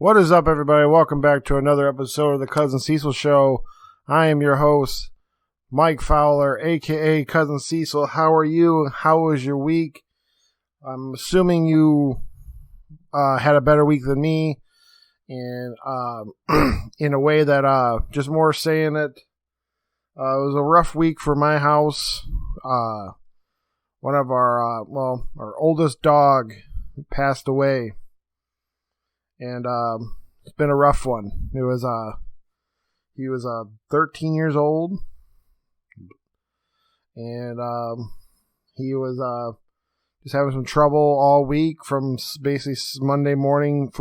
What is up, everybody? Welcome back to another episode of the Cousin Cecil Show. I am your host, Mike Fowler, a.k.a. Cousin Cecil. How are you? How was your week? I'm assuming you had a better week than me, and in a way that just more saying it, it was a rough week for my house. One of our oldest dog passed away. And it's been a rough one. He was 13 years old, and he was just having some trouble all week from basically Monday morning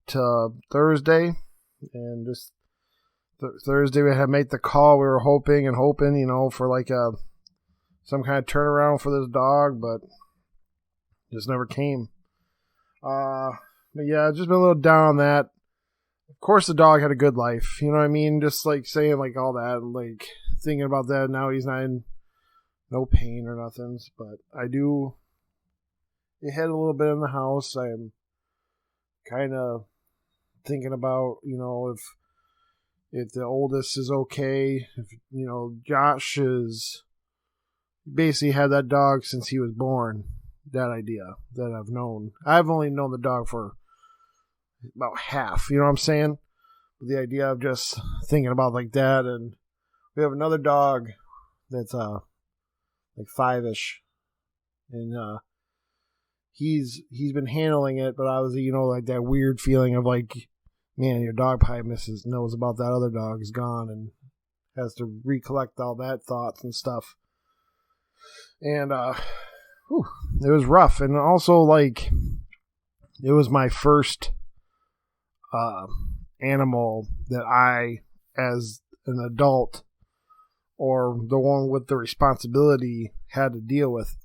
to Thursday, and just Thursday we had to make the call. We were hoping, for like some kind of turnaround for this dog, but just never came. But yeah, just been a little down on that. Of course, the dog had a good life. You know what I mean? Just like saying like all that, and like thinking about that. Now he's not in no pain or nothing. But it had a little bit in the house. I'm kind of thinking about, if the oldest is okay. If, Josh is basically had that dog since he was born. That idea that I've known. I've only known the dog for about half, you know what I'm saying? But the idea of just thinking about like that, and we have another dog that's like 5-ish, and he's been handling it, but obviously, like that weird feeling of like, man, your dog probably knows about that other dog is gone and has to recollect all that thoughts and stuff. And it was rough, and also like it was my first animal that I, as an adult or the one with the responsibility, had to deal with.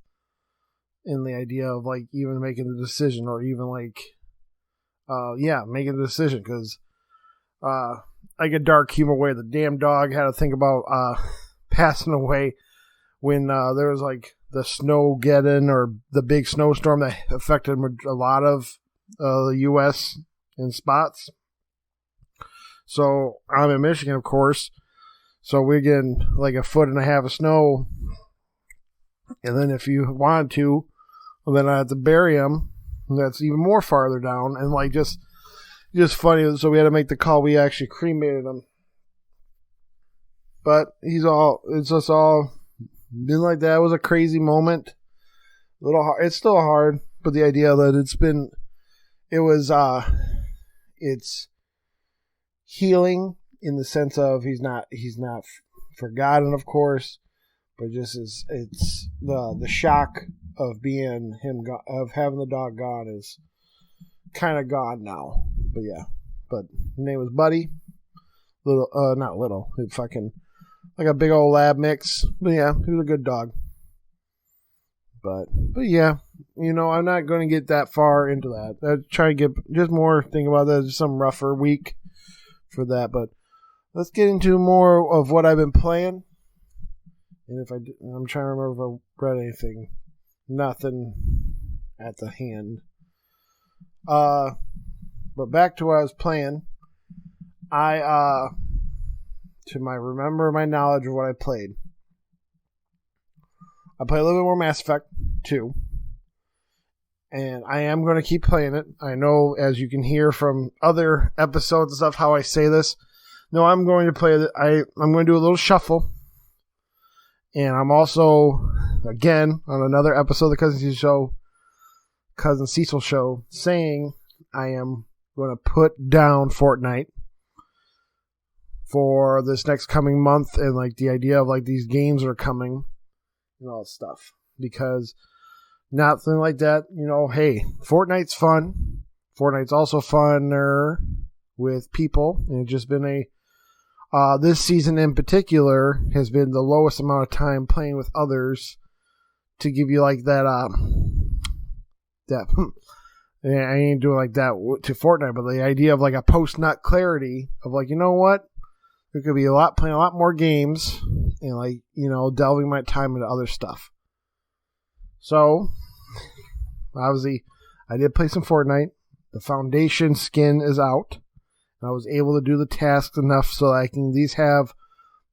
In the idea of like even making the decision, or even like making the decision, because I get dark humor where the damn dog had to think about passing away when there was like the Snowgeddon, or the big snowstorm that affected a lot of the U.S. in spots. So I'm in Michigan, of course. So we're getting like 1.5 feet of snow. And then if you wanted to, then I had to bury him. That's even more farther down. And like just funny. So we had to make the call. We actually cremated him. But it's just all been like that. It was a crazy moment. A little hard. It's still hard, but the idea that it's healing in the sense of he's not forgotten, of course, but just it's the shock of being him, of having the dog gone is kind of gone now. But yeah, his name was Buddy. Not little. Fucking like a big old lab mix. But yeah, he was a good dog. But yeah, I'm not going to get that far into that. I try to get just more thinking about that. Just some rougher week for that. But let's get into more of what I've been playing. And I'm trying to remember if I read anything. Nothing at the hand. But back to what I was playing. To my knowledge of what I played. I played a little bit more Mass Effect 2. And I am going to keep playing it. I know, as you can hear from other episodes and stuff, how I say this. No, I'm going to play it. I'm going to do a little shuffle. And I'm also, again, on another episode of the Cousin Cecil Show, saying I am going to put down Fortnite for this next coming month, and like the idea of like these games are coming and all that stuff, because nothing like that, hey, Fortnite's fun. Fortnite's also funner with people, and it's just been this season in particular has been the lowest amount of time playing with others to give you like that I ain't doing like that to Fortnite, but the idea of like a post-nut clarity of like, you know what? There could be playing a lot more games, and like, delving my time into other stuff. So, obviously, I did play some Fortnite. The foundation skin is out. I was able to do the task enough so I can at least have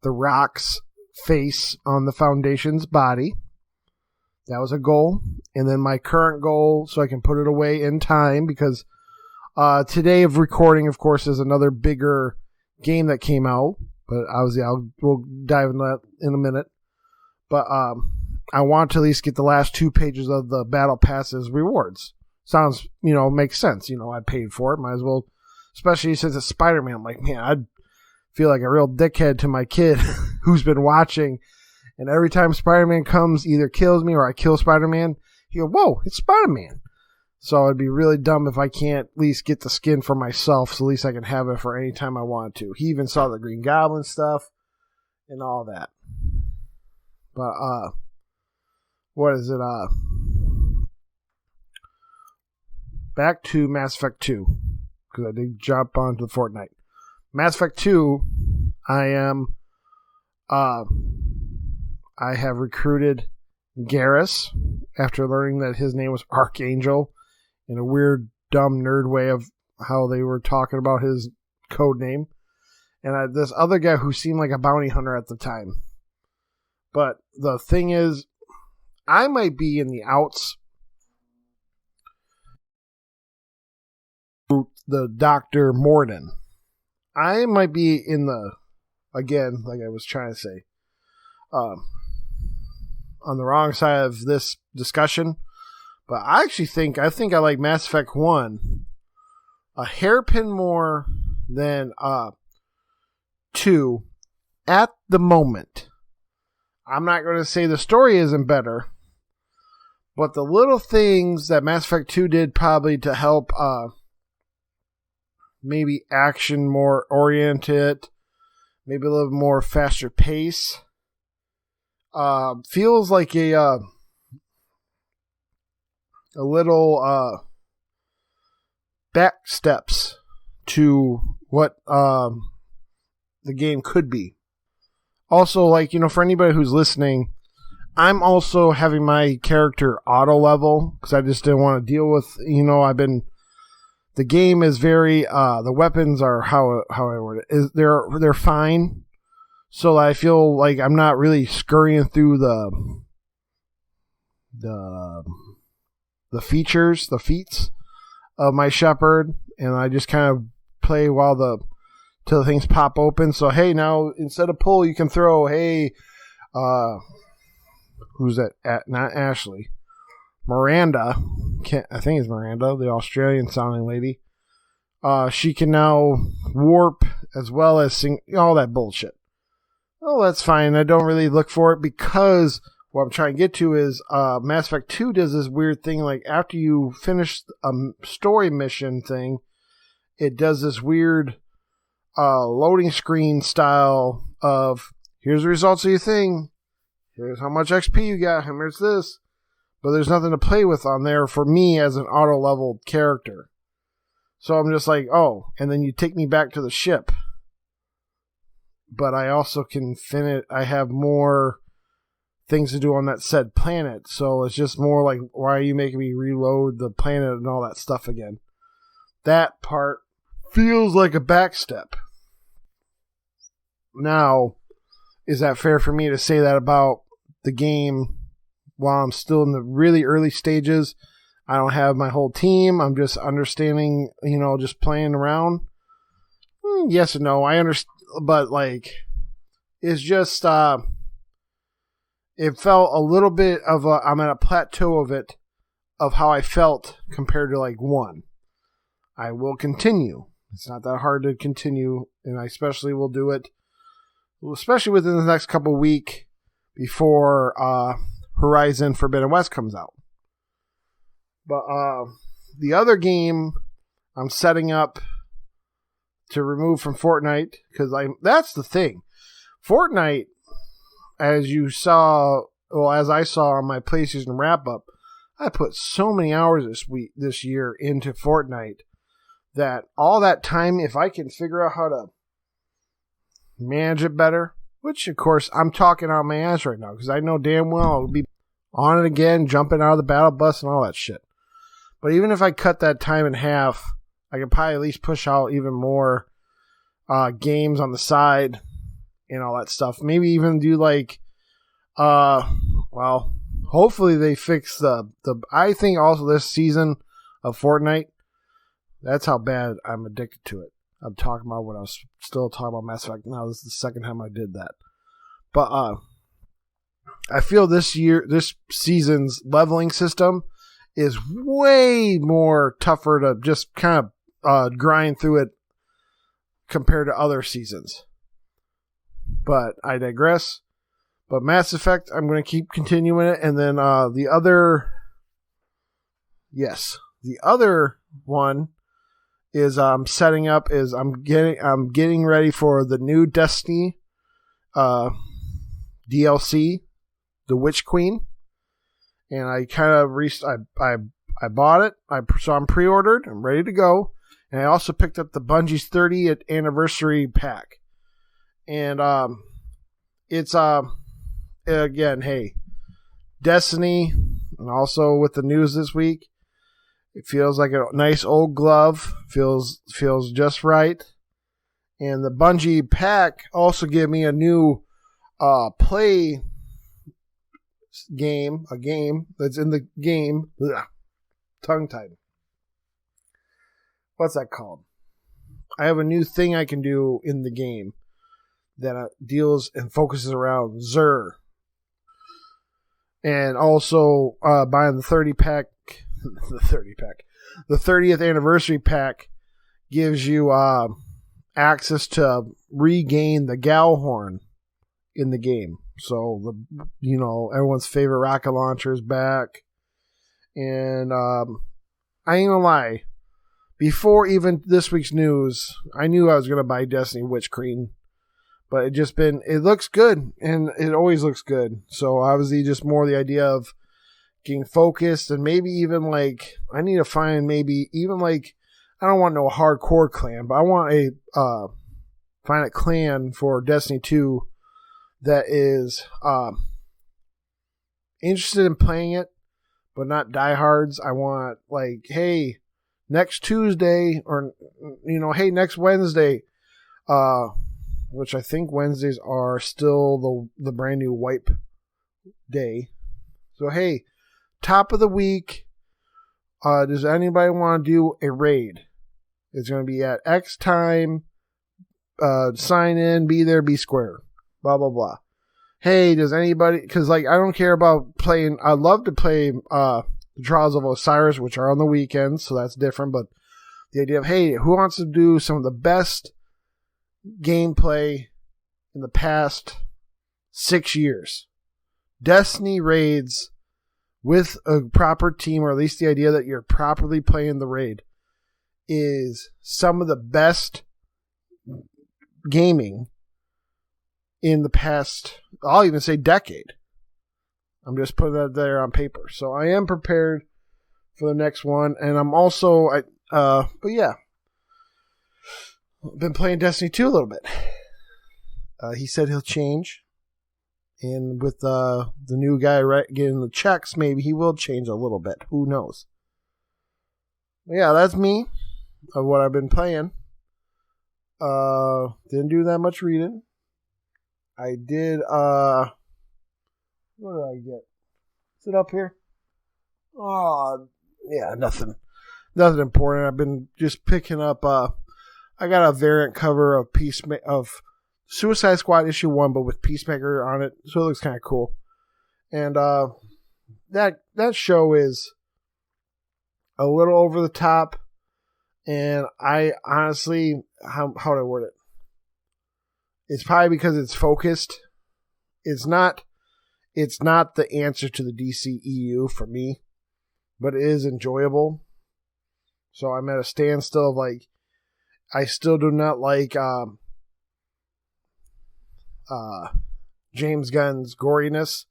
the Rock's face on the Foundation's body. That was a goal. And then my current goal, so I can put it away in time, because today of recording, of course, is another bigger game that came out. But obviously, we'll dive into that in a minute. But I want to at least get the last 2 pages of the Battle Pass as rewards. Sounds, makes sense. I paid for it. Might as well, especially since it's Spider-Man. I'm like, man, I'd feel like a real dickhead to my kid who's been watching. And every time Spider-Man comes, either kills me or I kill Spider-Man, he goes, whoa, it's Spider-Man. So it'd be really dumb if I can't at least get the skin for myself, so at least I can have it for any time I want to. He even saw the Green Goblin stuff and all that. But, what is it? Back to Mass Effect 2, because I did jump onto the Fortnite. Mass Effect 2, I have recruited Garrus after learning that his name was Archangel in a weird, dumb nerd way of how they were talking about his code name. And this other guy who seemed like a bounty hunter at the time. But the thing is, I might be in the outs. The Dr. Morden. I might be in the, again, like I was trying to say, on the wrong side of this discussion. But I actually think I like Mass Effect 1 a hairpin more than 2 at the moment. I'm not going to say the story isn't better, but the little things that Mass Effect 2 did probably to help maybe action more oriented, maybe a little more faster pace. Feels like a little back steps to what the game could be. Also, like, for anybody who's listening, I'm also having my character auto level because I just didn't want to deal with, the game is very, the weapons are how I word it, they're fine. So I feel like I'm not really scurrying through the features, the feats of my Shepherd, and I just kind of play till things pop open. So hey, now instead of pull, you can throw. Hey, who's that? Not Ashley, Miranda. I think it's Miranda, the Australian sounding lady. She can now warp as well as sing, all that bullshit. Oh, that's fine. I don't really look for it because what I'm trying to get to is Mass Effect 2 does this weird thing. Like after you finish a story mission thing, it does this weird loading screen style of here's the results of your thing. Here's how much XP you got. Here's this. But there's nothing to play with on there for me as an auto-leveled character. So I'm just like, oh, and then you take me back to the ship. But I also can finish. I have more things to do on that said planet. So it's just more like, why are you making me reload the planet and all that stuff again? That part feels like a backstep. Now, is that fair for me to say that about the game while I'm still in the really early stages? I don't have my whole team. I'm just understanding, just playing around. Yes and no. I understand. But, it's just, it felt a little bit of I'm at a plateau of it, of how I felt compared to, 1. I will continue. It's not that hard to continue, and I especially will do it, especially within the next couple of weeks before Horizon Forbidden West comes out. But the other game I'm setting up to remove from Fortnite, because that's the thing. Fortnite, as I saw on my PlayStation wrap-up, I put so many hours this year into Fortnite that all that time, if I can figure out how to manage it better, which, of course, I'm talking out my ass right now, because I know damn well I'll be on it again, jumping out of the battle bus and all that shit. But even if I cut that time in half, I could probably at least push out even more games on the side and all that stuff. Maybe even do like, hopefully they fix the. I think also this season of Fortnite, that's how bad I'm addicted to it. I'm talking about when I was still talking about Mass Effect. Now this is the second time I did that. But I feel this season's leveling system is way more tougher to just kind of grind through it compared to other seasons. But I digress. But Mass Effect, I'm going to keep continuing it. And then the other one is I'm getting ready for the new Destiny DLC, The Witch Queen. And I kind of I bought it. So I'm pre-ordered. I'm ready to go. And I also picked up the Bungie's 30th anniversary pack. And it's again, hey, Destiny, and also with the news this week, it feels like a nice old glove. Feels just right. And the Bungie pack also gave me a new play game, a game that's in the game. Tongue tied. What's that called? I have a new thing I can do in the game that deals and focuses around Xur. And also buying the 30 pack, the 30th anniversary pack gives you access to regain the Gallhorn in the game. So everyone's favorite rocket launcher is back. And I ain't gonna lie, before even this week's news, I knew I was gonna buy Destiny Witch Queen. But it looks good, and it always looks good. So obviously just more the idea of getting focused, and maybe even like, I need to find maybe even like, I don't want no hardcore clan, but I want find a clan for Destiny 2 that is interested in playing it, but not diehards. I want like, hey, next Tuesday, or hey, next Wednesday, which I think Wednesdays are still the brand new wipe day. So hey, top of the week, does anybody want to do a raid? It's going to be at X time. Sign in, be there, be square. Blah blah blah. Hey, does anybody? Because like I don't care about playing. I love to play the Trials of Osiris, which are on the weekends, so that's different. But the idea of, hey, who wants to do some of the best gameplay in the past 6 years? Destiny raids with a proper team, or at least the idea that you're properly playing the raid, is some of the best gaming in the past, I'll even say decade. I'm just putting that there on paper. So I am prepared for the next one, and I'm also but yeah, I've been playing Destiny 2 a little bit. He said he'll change. And with the new guy getting the checks, maybe he will change a little bit. Who knows? But yeah, that's me of what I've been playing. Didn't do that much reading. I did, what did I get? Is it up here? Oh, yeah, nothing important. I've been just picking up, I got a variant cover of Suicide Squad issue 1, but with Peacemaker on it, so it looks kind of cool. And that show is a little over the top, and I honestly, how do I word it? It's probably because it's focused. It's not the answer to the DCEU for me, but it is enjoyable. So I'm at a standstill of like, I still do not like James Gunn's goriness,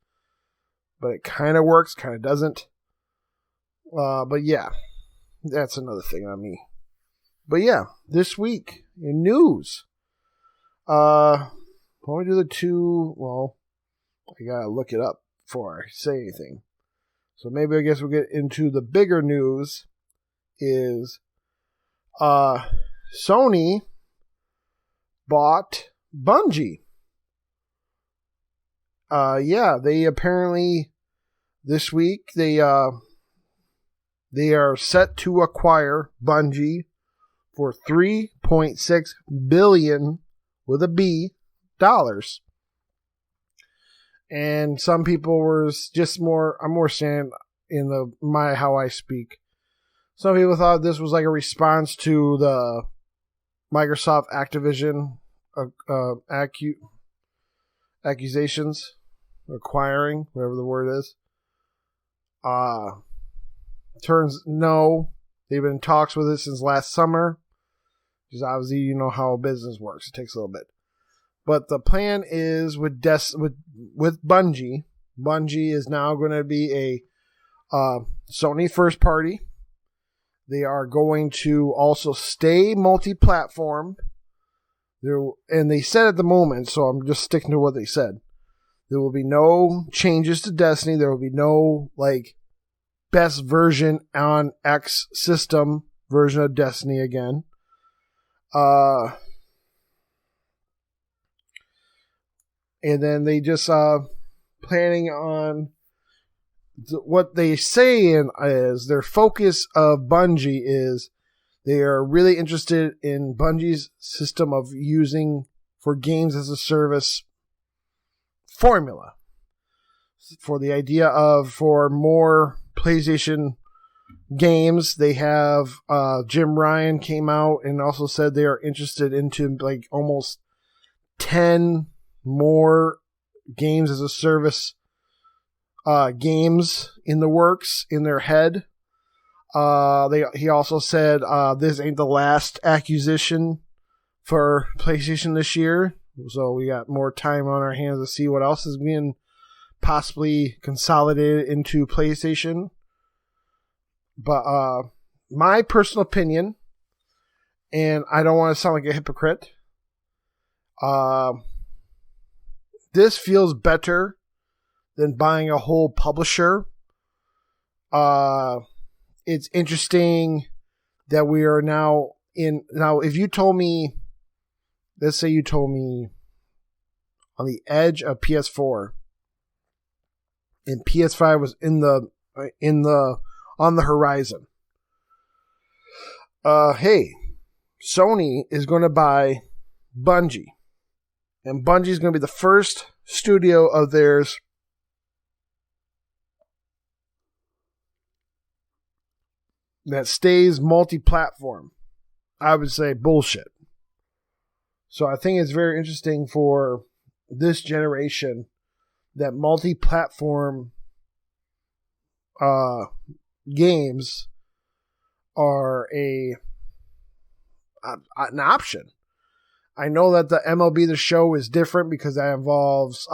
but it kind of works, kind of doesn't. But yeah, that's another thing on me. But yeah, this week in news, when we do the two, well, I gotta look it up before I say anything. So maybe I guess we'll get into the bigger news is Sony bought Bungie. They apparently this week they are set to acquire Bungie for $3.6 billion with a B dollars. And some people were just I'm more saying in how I speak. Some people thought this was like a response to the Microsoft Activision accusations, acquiring, whatever the word is. Turns no, they've been in talks with it since last summer. Because obviously you know how business works. It takes a little bit. But the plan is with Bungie. Bungie is now going to be a Sony first party. They are going to also stay multi-platform. And they said at the moment, so I'm just sticking to what they said. There will be no changes to Destiny. There will be no best version on X system version of Destiny again. And then they just planning on what they say is their focus of Bungie is they are really interested in Bungie's system of using for games as a service formula for the idea of for more PlayStation games. They have Jim Ryan came out and also said they are interested into almost 10 more games as a service games in the works in their head. He also said this ain't the last acquisition for PlayStation this year, so we got more time on our hands to see what else is being possibly consolidated into PlayStation. But my personal opinion, and I don't want to sound like a hypocrite, this feels better than buying a whole publisher. It's interesting that we are now if you told me, let's say you told me on the edge of PS4 and PS5 was on the horizon. Hey, Sony is going to buy Bungie. And Bungie is going to be the first studio of theirs that stays multi-platform. I would say bullshit. So I think it's very interesting for this generation that multi-platform games are an option. I know that the MLB The Show is different because that involves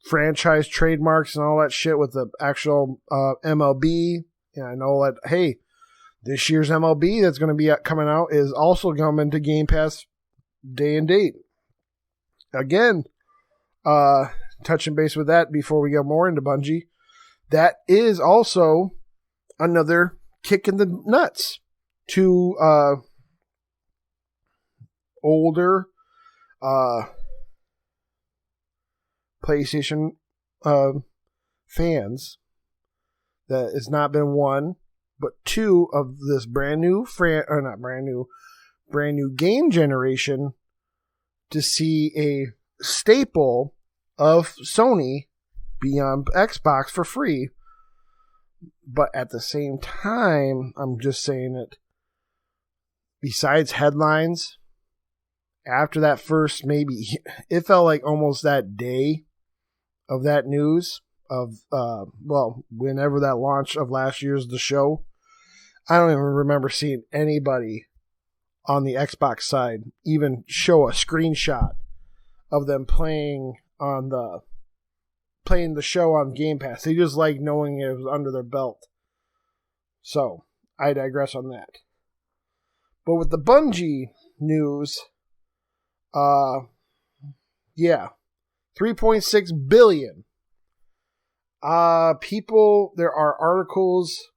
franchise trademarks and all that shit with the actual MLB. And I know that, hey, this year's MLB that's going to be coming out is also coming to Game Pass day and date. Again, touching base with that before we get more into Bungie, that is also another kick in the nuts to older PlayStation fans that has not been one but two of this brand new game generation to see a staple of Sony be on Xbox for free. But at the same time, I'm just saying it, besides headlines, after that first it felt like almost that day of that news of, whenever that launch of last year's The Show, I don't even remember seeing anybody on the Xbox side even show a screenshot of them playing the show on Game Pass. They just like knowing it was under their belt. So, I digress on that. But with the Bungie news, $3.6 billion. There are articles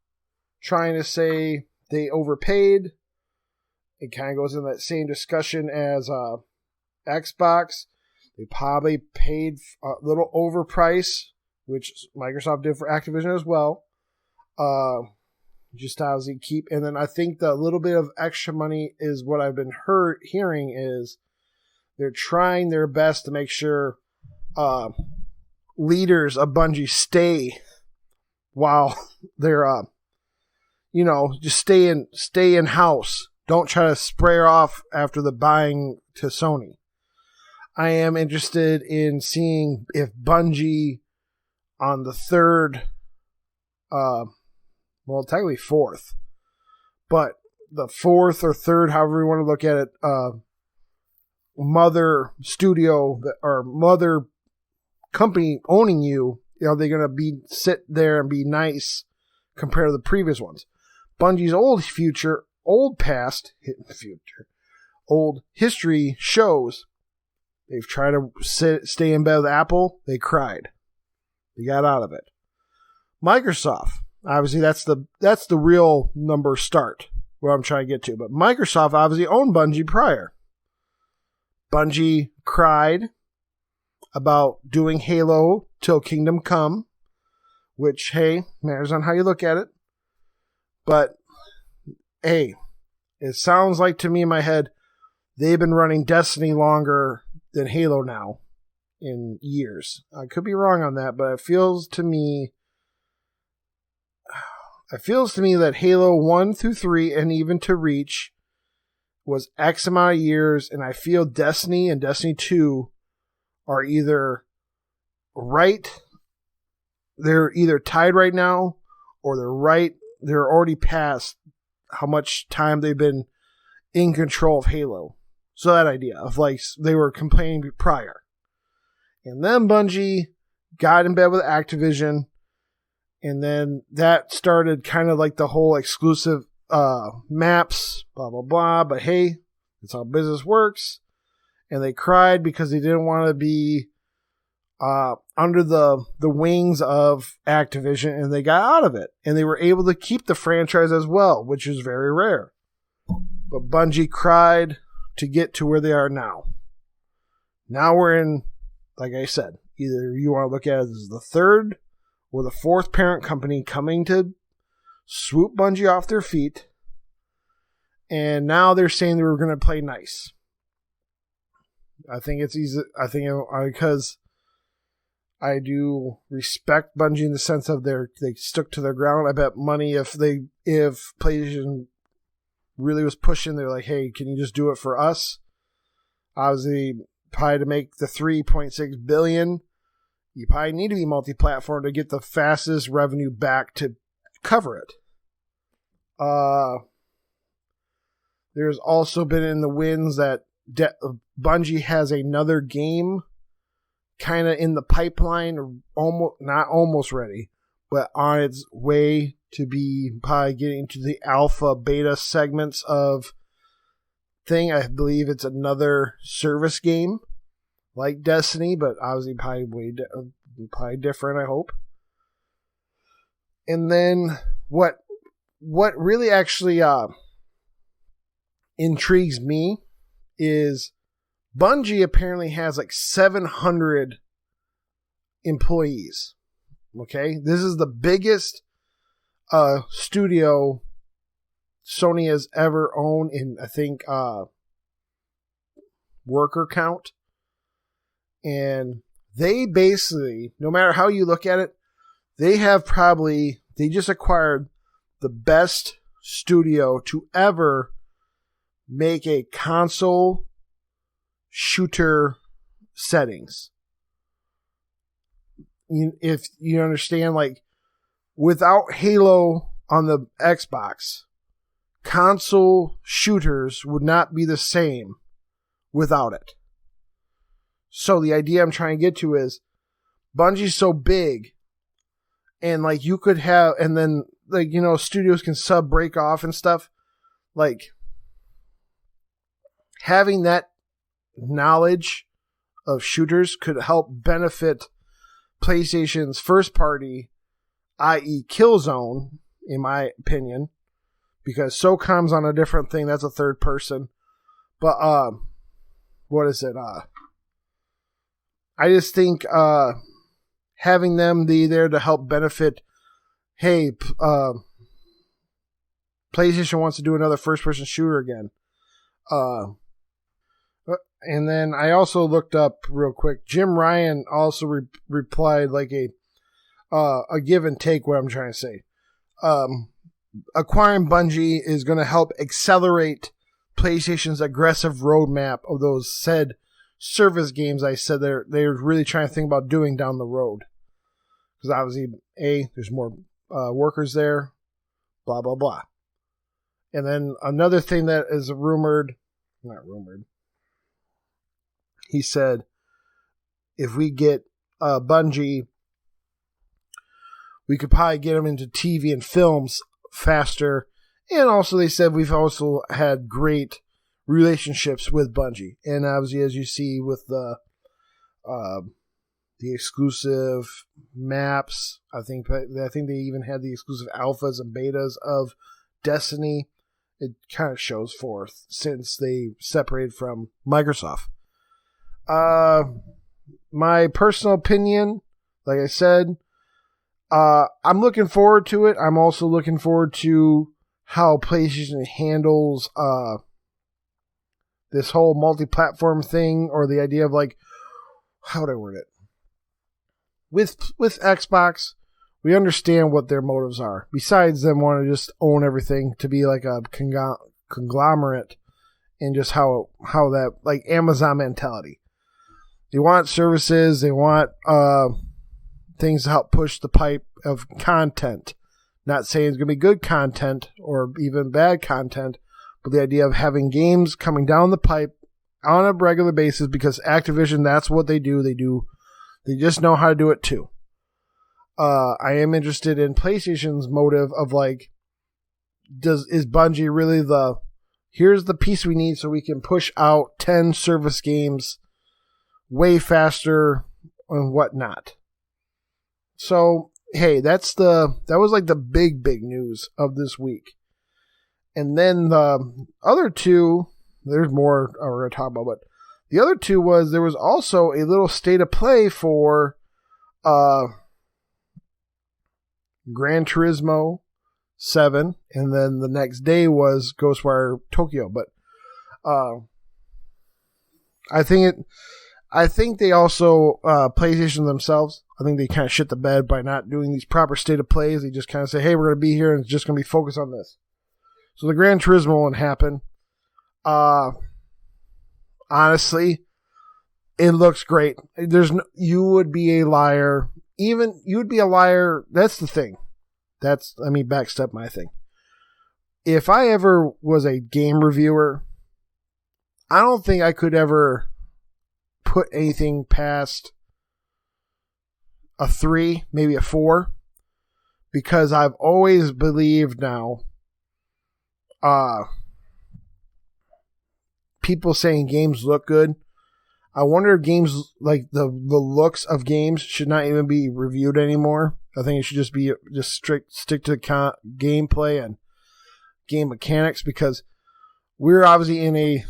trying to say they overpaid. It kind of goes in that same discussion as Xbox. They probably paid a little overprice, which Microsoft did for Activision as well. Just obviously keep, and then I think the little bit of extra money is what I've been hearing is they're trying their best to make sure leaders of Bungie stay while they're just stay in house. Don't try to spray her off after the buying to Sony. I am interested in seeing if Bungie on the third, technically fourth, but the fourth or third, however you want to look at it, mother studio or mother company owning you, are they going to sit there and be nice compared to the previous ones? Bungie's old history shows they've tried to stay in bed with Apple. They cried. They got out of it. Microsoft, obviously, that's the real number start where I'm trying to get to. But Microsoft obviously owned Bungie prior. Bungie cried about doing Halo till Kingdom Come, which, hey, matters on how you look at it. But, hey, it sounds like to me in my head, they've been running Destiny longer than Halo now in years. I could be wrong on that, but it feels to me that Halo 1 through 3 and even to Reach was X amount of years, and I feel Destiny and Destiny 2 are either they're either tied right now, or they're already past how much time they've been in control of Halo. So that idea of they were complaining prior. And then Bungie got in bed with Activision, and then that started kind of like the whole exclusive maps, blah, blah, blah. But hey, that's how business works. And they cried because they didn't want to be under the wings of Activision, and they got out of it. And they were able to keep the franchise as well, which is very rare. But Bungie cried to get to where they are now. Now we're in, like I said, either you want to look at it as the third or the fourth parent company coming to swoop Bungie off their feet. And now they're saying they were going to play nice. I think it's easy. I think because I do respect Bungie in the sense of they stuck to their ground. I bet money if PlayStation really was pushing, they're like, hey, can you just do it for us? Obviously, probably to make the $3.6 billion, you probably need to be multi-platform to get the fastest revenue back to cover it. There's also been in the winds that Bungie has another game kind of in the pipeline, not almost ready, but on its way to be probably getting to the alpha beta segments of thing. I believe it's another service game like Destiny, but obviously probably different, I hope. And then what really actually intrigues me is Bungie apparently has 700 employees. Okay, this is the biggest studio Sony has ever owned in, I think, worker count. And they basically, no matter how you look at it, they just acquired the best studio to ever make a console shooter settings. If you understand, without Halo on the Xbox, console shooters would not be the same without it. So the idea I'm trying to get to is Bungie's so big, and you could have, and then studios can break off and stuff. Having that knowledge of shooters could help benefit PlayStation's first party, i.e. Killzone, in my opinion, because SOCOM's on a different thing. That's a third person. But, what is it? I just think, having them be there to help benefit, hey, PlayStation wants to do another first-person shooter again. And then I also looked up real quick. Jim Ryan also replied like a give and take. What I'm trying to say, acquiring Bungie is going to help accelerate PlayStation's aggressive roadmap of those said service games. I said they're really trying to think about doing down the road, because obviously, there's more workers there, blah blah blah. And then another thing that is not rumored. He said, if we get Bungie, we could probably get them into TV and films faster. And also they said we've also had great relationships with Bungie. And obviously, as you see with the exclusive maps, I think they even had the exclusive alphas and betas of Destiny. It kind of shows forth since they separated from Microsoft. My personal opinion, like I said, I'm looking forward to it. I'm also looking forward to how PlayStation handles this whole multi-platform thing, or the idea of like, how would I word it? With Xbox, we understand what their motives are. Besides them wanting to just own everything, to be like a conglomerate, and just how that, like Amazon mentality. They want services. They want things to help push the pipe of content. Not saying it's going to be good content or even bad content, but the idea of having games coming down the pipe on a regular basis, because Activision, that's what they do. They just know how to do it too. I am interested in PlayStation's motive of like, is Bungie really here's the piece we need so we can push out 10 service games way faster and whatnot. So, hey, that was like the big news of this week. And then the other two, there's more we're going to talk about, but the other two was, there was also a little state of play for Gran Turismo 7, and then the next day was Ghostwire Tokyo. But I think they also, PlayStation themselves, I think they kind of shit the bed by not doing these proper state of plays. They just kind of say, hey, we're going to be here and it's just going to be focused on this. So the Gran Turismo one happened. Honestly, it looks great. You would be a liar. You would be a liar. That's the thing. Let me backstep my thing. If I ever was a game reviewer, I don't think I could ever put anything past a 3, maybe a 4, because I've always believed now, people saying games look good. I wonder if games, like the looks of games, should not even be reviewed anymore. I think it should just stick to gameplay and game mechanics, because we're obviously in a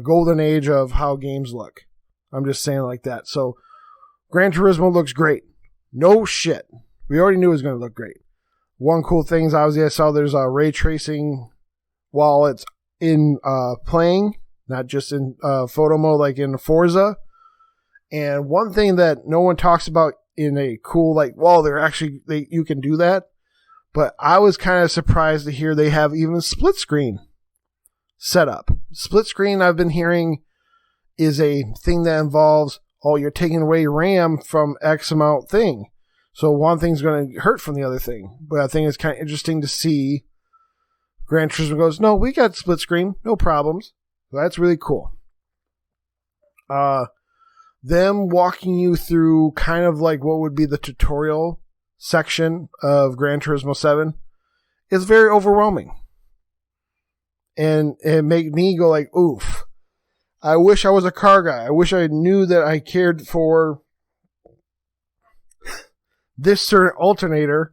golden age of how games look. I'm just saying like that. So Gran Turismo looks great. No shit. We already knew it was going to look great. One cool thing is, obviously, I saw there's ray tracing while it's in playing, not just in photo mode like in Forza. And one thing that no one talks about in a cool, like, well, you can do that. But I was kind of surprised to hear they have even split screen set up. Split screen, I've been hearing, is a thing that involves, you're taking away RAM from X amount thing. So one thing's going to hurt from the other thing. But I think it's kind of interesting to see Gran Turismo goes, no, we got split screen, no problems. So that's really cool. Them walking you through kind of like what would be the tutorial section of Gran Turismo 7 is very overwhelming. And it made me go like, oof. I wish I was a car guy. I wish I knew that I cared for this certain alternator,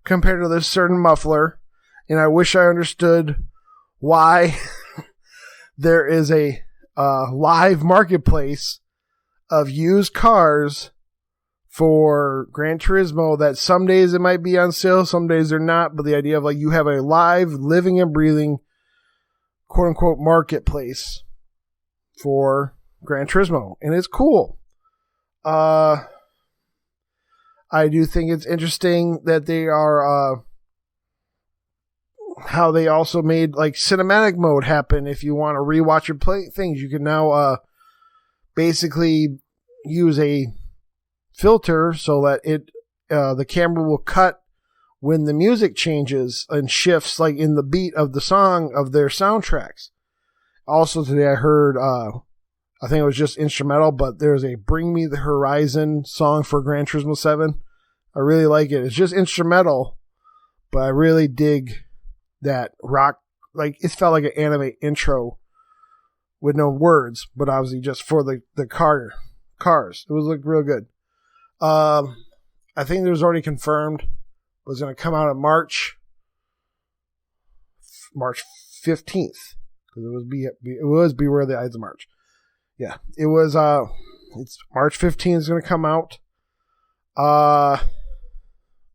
compared to this certain muffler, and I wish I understood why there is a live marketplace of used cars for Gran Turismo that some days it might be on sale, some days they're not, but the idea of like you have a live, living and breathing, quote unquote, marketplace for Gran Turismo, and it's cool. I do think it's interesting that they are how they also made like cinematic mode happen. If you want to rewatch your play things, you can now basically use a filter so that it the camera will cut when the music changes and shifts like in the beat of the song of their soundtracks. Also today I heard I think it was just instrumental, but there's a Bring Me the Horizon song for Gran Turismo 7. I really like it. It's just instrumental, but I really dig that rock. Like, it felt like an anime intro with no words, but obviously just for the cars. It was like real good. I think it was already confirmed. It was going to come out in March 15th. Because it was Beware the Ides of March. Yeah, it was. It's March 15th is going to come out.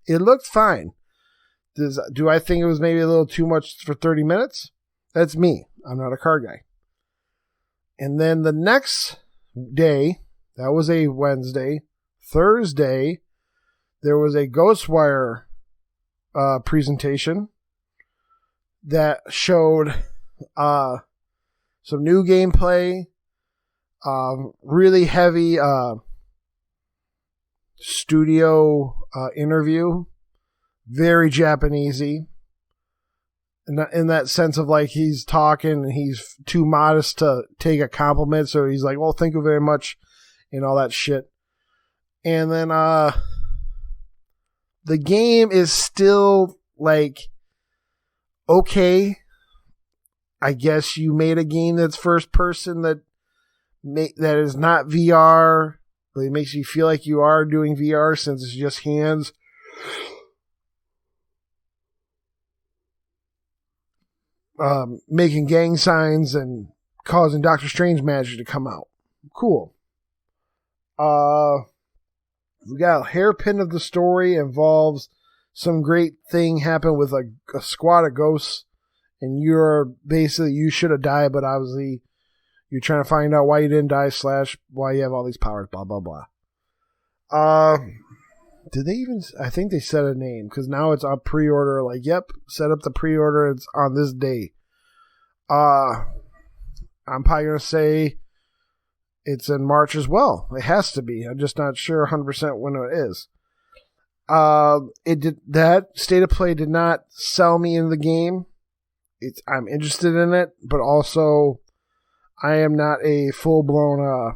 It looked fine. Do I think it was maybe a little too much for 30 minutes? That's me. I'm not a car guy. And then the next day, that was a Wednesday. Thursday, there was a Ghostwire presentation that showed some new gameplay. Really heavy studio interview, very Japanesey, in that sense of like he's talking and he's too modest to take a compliment, so he's like, well, thank you very much, and all that shit. And then the game is still like okay. I guess you made a game that's first person that is not VR, but it makes you feel like you are doing VR since it's just hands. Making gang signs and causing Doctor Strange magic to come out. Cool. We got a hairpin of the story involves some great thing happened with a squad of ghosts, and you should have died, but obviously you're trying to find out why you didn't die / why you have all these powers, blah, blah, blah. Did they even... I think they set a name, because now it's on pre-order. Like, yep, set up the pre-order. It's on this day. I'm probably going to say it's in March as well. It has to be. I'm just not sure 100% when it is. That state of play did not sell me in the game. I'm interested in it, but also... I am not a full-blown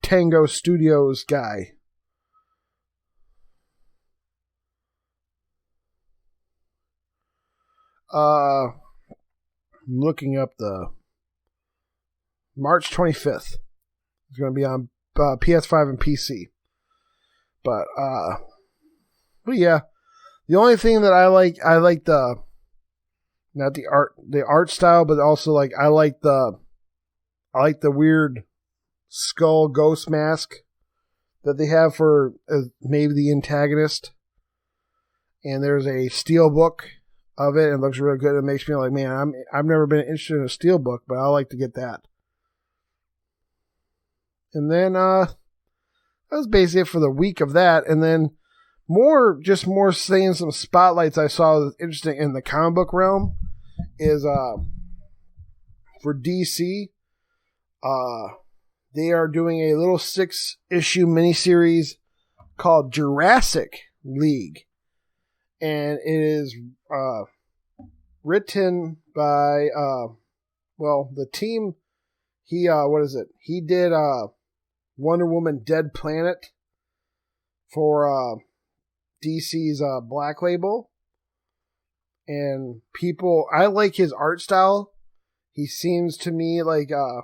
Tango Studios guy. I'm looking up the March 25th. It's going to be on PS5 and PC. But yeah, the only thing that I like not the art style, but also like I like the weird skull ghost mask that they have for maybe the antagonist. And there's a steel book of it, and it looks really good. It makes me like, man, I've never been interested in a steel book, but I like to get that. And then that was basically it for the week of that. And then more saying some spotlights I saw that was interesting in the comic book realm is for DC. They are doing a little 6-issue miniseries called Jurassic League. And it is written by the team. He did Wonder Woman Dead Planet for DC's Black Label. And I like his art style. He seems to me like the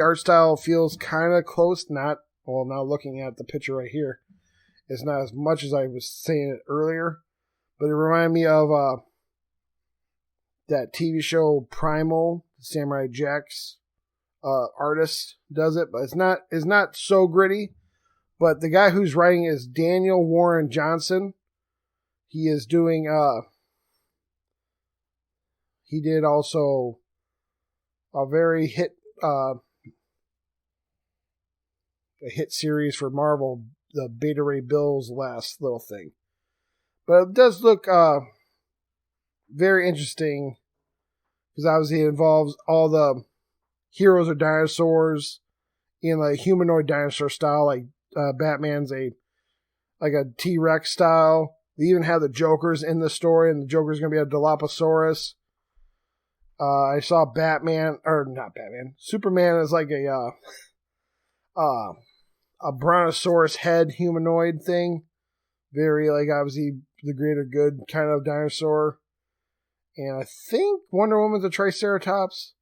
art style feels kind of close. Now looking at the picture right here, It's not as much as I was saying it earlier, but it reminded me of that TV show Primal. Samurai Jack's artist does it, but it's not so gritty. But the guy who's writing is Daniel Warren Johnson. He is doing he did also a very hit series for Marvel, the Beta Ray Bill's last little thing. But it does look very interesting, because obviously it involves all the heroes are dinosaurs in like humanoid dinosaur style, like Batman's like a T-Rex style. They even have the Jokers in the story, and the Joker's going to be a Dilophosaurus. I saw Superman is like a brontosaurus head humanoid thing. Very, like, obviously the greater good kind of dinosaur. And I think Wonder Woman's a Triceratops.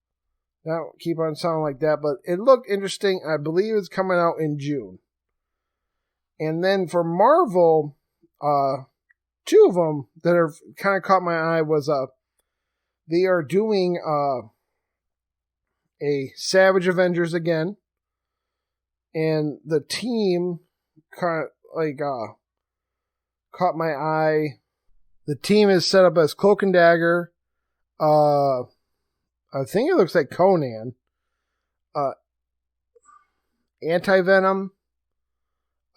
I don't keep on sounding like that, but it looked interesting. I believe it's coming out in June. And then for Marvel, two of them that have kind of caught my eye was they are doing a Savage Avengers again. And the team kind of like caught my eye. The team is set up as Cloak and Dagger. I think it looks like Conan. Anti-Venom.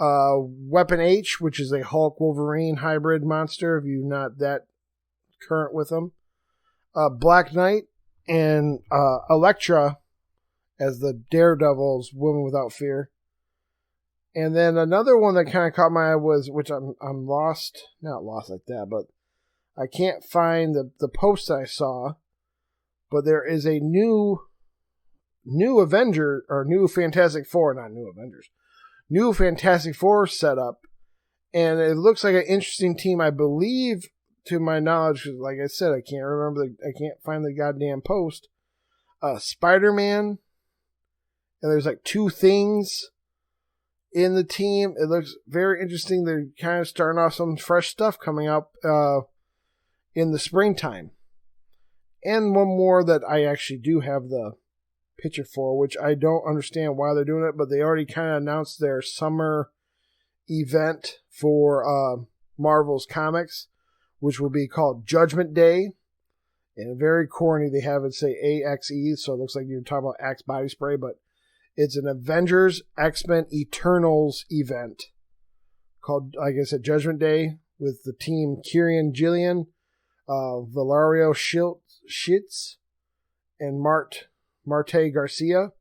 Weapon H, which is a Hulk Wolverine hybrid monster, if you're not that current with them. Black Knight and Elektra as the Daredevil's Woman Without Fear. And then another one that kind of caught my eye was, which I'm lost, not lost like that, but I can't find the post I saw, but there is a new Avenger, or new Fantastic Four, not new Avengers, new Fantastic Four setup, and it looks like an interesting team. I believe, to my knowledge, like I said, I can't find the goddamn post. Spider-Man, and there's like two things in the team. It looks very interesting. They're kind of starting off some fresh stuff coming up in the springtime. And one more that I actually do have the picture for, which I don't understand why they're doing it, but they already kind of announced their summer event for Marvel's comics, which will be called Judgment Day. And very corny, they have it say AXE, so it looks like you're talking about Axe body spray, but it's an Avengers X-Men Eternals event called, like I said, Judgment Day, with the team Kieran Gillian, Valerio Schitz, and Marte Garcia.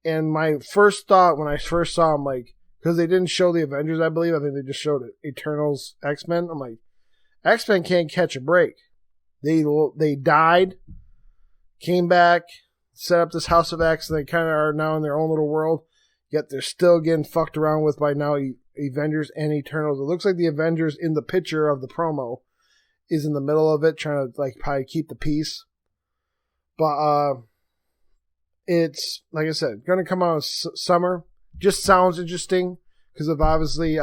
And my first thought when I first saw them, like, because they didn't show the Avengers, I believe. I think they just showed Eternals X-Men. I'm like, X-Men can't catch a break. They died, came back, set up this House of X, and they kind of are now in their own little world. Yet they're still getting fucked around with by now Avengers and Eternals. It looks like the Avengers in the picture of the promo is in the middle of it, trying to like probably keep the peace. But it's, like I said, going to come out in summer. Just sounds interesting because of obviously,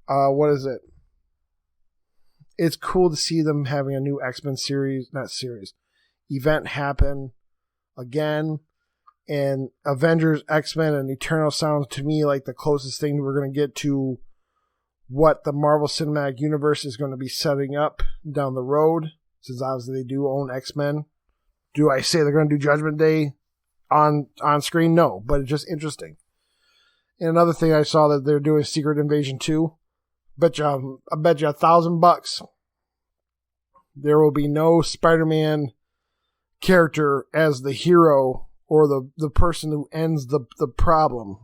what is it? It's cool to see them having a new X-Men event happen again. And Avengers, X-Men, and Eternal sounds to me like the closest thing we're going to get to what the Marvel Cinematic Universe is going to be setting up down the road, since obviously they do own X-Men. Do I say they're going to do Judgment Day on screen? No, but it's just interesting. And another thing I saw that they're doing Secret Invasion 2. I bet you $1,000 there will be no Spider-Man character as the hero or the person who ends the problem,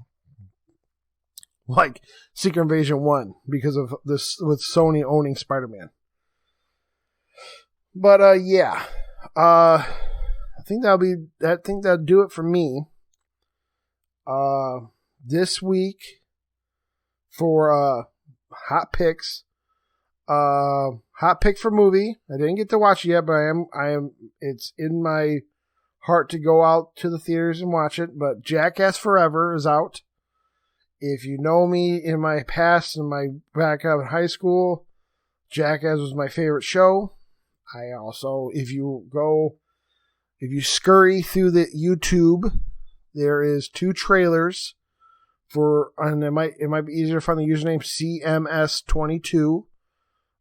like Secret Invasion 1, because of this with Sony owning Spider-Man. But yeah, I think that'll do it for me. This week for hot picks. Hot pick for movie. I didn't get to watch it yet, but I am. It's in my heart to go out to the theaters and watch it. But Jackass Forever is out If you know me in my past and my back up in high school, Jackass was my favorite show. I also, if you scurry through the YouTube, there is 2 trailers for, and it might be easier to find the username CMS22.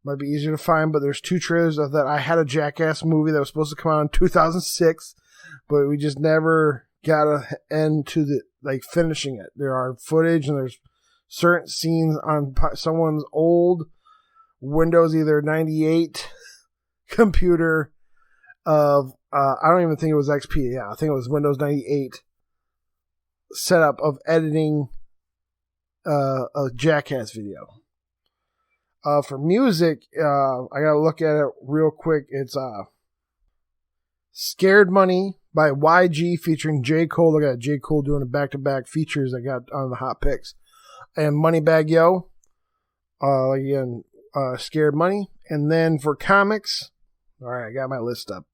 Might be easier to find, but there's 2 trailers of that. I had a Jackass movie that was supposed to come out in 2006, but we just never got an end to the, like, finishing it. There are footage and there's certain scenes on someone's old Windows either 98 computer of, I don't even think it was XP. Yeah, I think it was Windows 98 setup of editing a Jackass video. For music, I gotta look at it real quick. It's Scared Money by YG featuring J. Cole. I got J. Cole doing a back-to-back features I got on the hot picks. And Moneybagg Yo. Again, Scared Money. And then for comics, alright, I got my list up.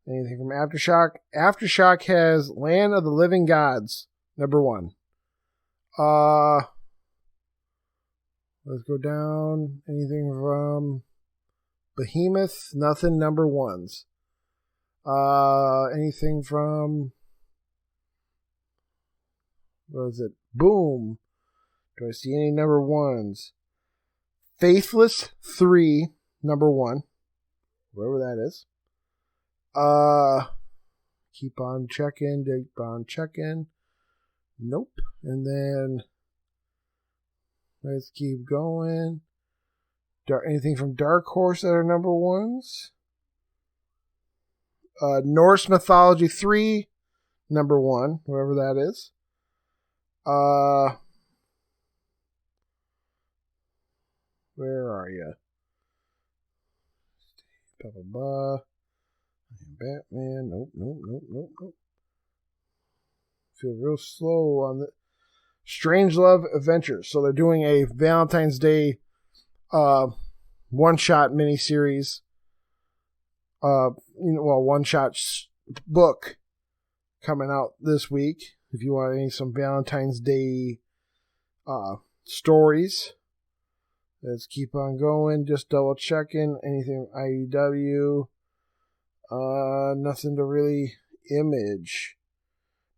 Anything from Aftershock? Aftershock has Land of the Living Gods, number 1. Let's go down. Anything from Behemoth? Nothing, number 1s. Anything from, what is it? Boom. Do I see any number 1s? Faithless 3, number 1. Whoever that is. Keep on checking. Nope. And then let's keep going. Anything from Dark Horse that are number 1s? Norse Mythology 3, number 1, whoever that is. Where are you? Batman. Nope. Feel real slow on the Strangelove Adventures. So they're doing a Valentine's Day one-shot miniseries. One-shot book coming out this week. If you want some Valentine's Day stories, let's keep on going. Just double checking. Anything IEW? Nothing to really Image.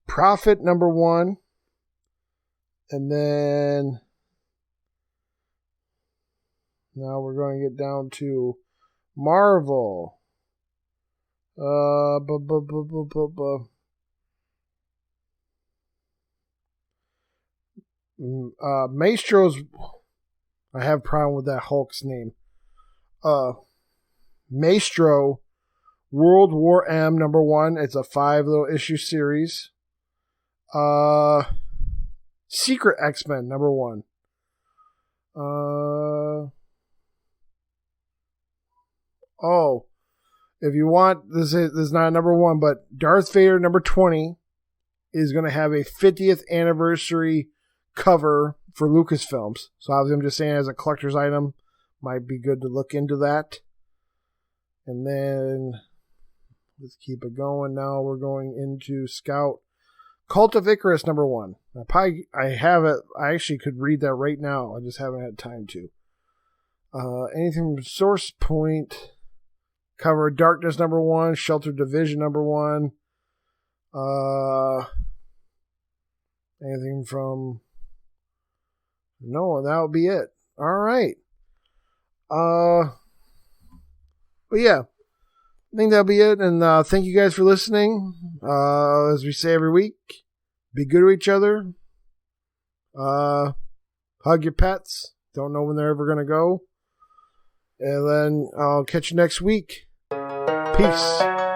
Prophet, number 1. And then now we're going to get down to Marvel. Maestro's, I have a problem with that Hulk's name. Maestro, World War M, number 1. It's a 5 little issue series. Secret X-Men, number 1. If you want, this is not number 1, but Darth Vader, number 20, is going to have a 50th anniversary cover for Lucasfilms. So I'm just saying, as a collector's item, might be good to look into that. And then let's keep it going. Now we're going into Scout. Cult of Icarus, number 1. I have it. I actually could read that right now. I just haven't had time to. Anything from Source Point. Cover of Darkness, number 1. Shelter Division, number 1. Anything from... No, that would be it. All right. But yeah, I think that'll be it. And thank you guys for listening. As we say every week, be good to each other. Hug your pets. Don't know when they're ever going to go. And then I'll catch you next week. Peace.